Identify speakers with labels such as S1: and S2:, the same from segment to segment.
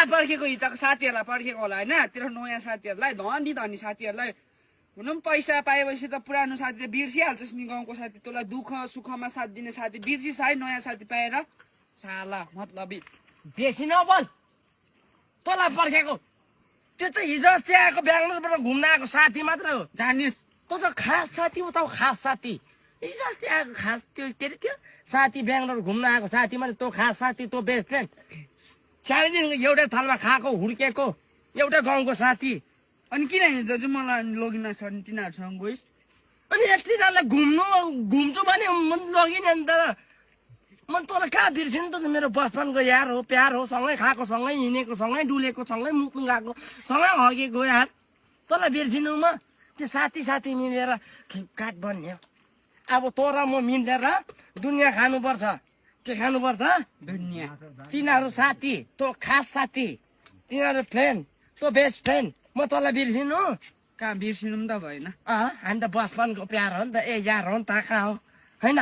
S1: तँलाई पर्खेको हिजोको साथीहरूलाई पर्खेको होला होइन तेरो नयाँ साथीहरूलाई धनी धनी साथीहरूलाई हुन पनि पैसा पाएपछि त पुरानो साथीले बिर्सिहाल्छस् नि गाउँको साथी तँलाई दुःख सुखमा साथ दिने साथी बिर्सिस् है नयाँ साथी पाएर साला मतलब
S2: बेसी नबोल तँलाई पर्खेको त्यो त हिजो अस्ति आएको बेङ्गलोरबाट घुम्न आएको साथी मात्र हो
S1: जानिस्
S2: तँ त खास साथी हो त खास साथी हिजो अस्ति आएको खास त्यो के अरे त्यो साथी बेङ्गलोर घुम्न आएको साथी मात्रै तँ खास साथी तँ बेस्ट फ्रेन्ड सानैदेखिको एउटै थालमा खाएको हुर्केको एउटै गाउँको साथी
S1: अनि किन हिजो चाहिँ मलाई लगिन तिनीहरूसँग गइस्
S2: अनि तिनीहरूलाई घुम्छु भने लगिन नि त म तँलाई कहाँ बिर्सिनु त मेरो बचपनको यार हो प्यार हो सँगै खाएको सँगै हिँडेको सँगै डुलेको सँगै मुक्नु गएको सँगै हगेको यार तँलाई बिर्सिनु म त्यो साथी मिलेर काट बन्ने अब तँ र म मिलेर दुनियाँ खानुपर्छ के खानुपर्छ
S1: दुनियाँ
S2: तिनीहरू साथी तँ खास साथी तिनीहरू फ्रेन्ड तँ बेस्ट फ्रेन्ड म तँलाई बिर्सिनु
S1: कहाँ बिर्सिनु पनि त भएन
S2: हामी त बचपनको प्यार हो नि त ए यार हो नि त कहाँ हो होइन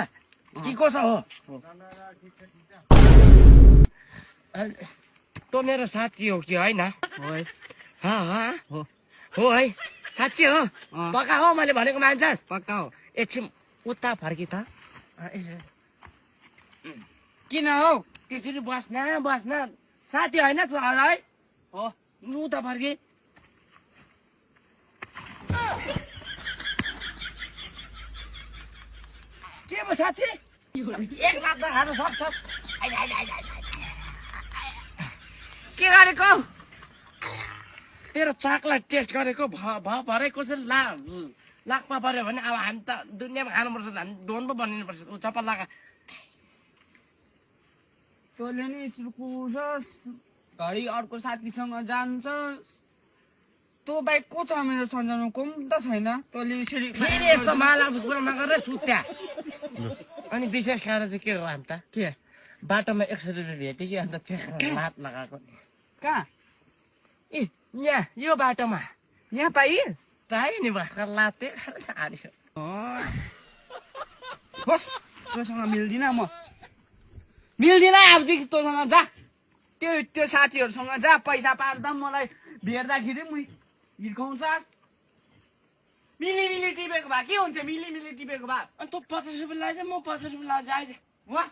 S2: के कसो हो तँ मेरो साथी हो कि होइन हो है साँच्ची हो पक्का हो मैले भनेको मान्छस्
S1: पक्का हो
S2: एकछिन उता फर्की त
S1: किन हौ
S2: त्यसरी बस्न साथी होइन त है
S1: हो
S2: उता फर्की के भयो साथी एक रात खान सक्छस् के गरेको तेरो चाकलाई टेस्ट गरेको भरे कसरी लाखमा पऱ्यो भने अब हामी त दुनियाँमा खानुपर्छ हामी डोन पो बनिनुपर्छ चप्पल लागा
S1: तैँले नि स्कुल कुर्छस् घरि अर्को साथीसँग जान्छस् तँ बाहेक को छ मेरो सम्झाउनु को पनि त छैन तैँले यसरी
S2: फेरि यस्तो मालाको कुरा नगरेर छुट्या अनि विशेष कारण चाहिँ के हो अन्त
S1: के
S2: बाटोमा एक्सिडेन्ट भेट्यो कि अन्त त्यो लात लगाएको
S1: कहाँ
S2: ए यहाँ यो बाटोमा
S1: यहाँ पाइए
S2: पायो नि भर्खर लाते हार्यो
S1: बस तँसँग मिल्दिन म मिल्दिन अबदेखि तँसँग जा त्यो साथीहरूसँग जा पैसा पार्दा मलाई भेट्दाखेरि म हिर्काउँछ मिली टिपेको भए के हुन्छ मिली टिपेको भए
S2: अनि तँ 50 रुपियाँ लगाइज म 50 रुपियाँ लगाएर आइज
S1: वाह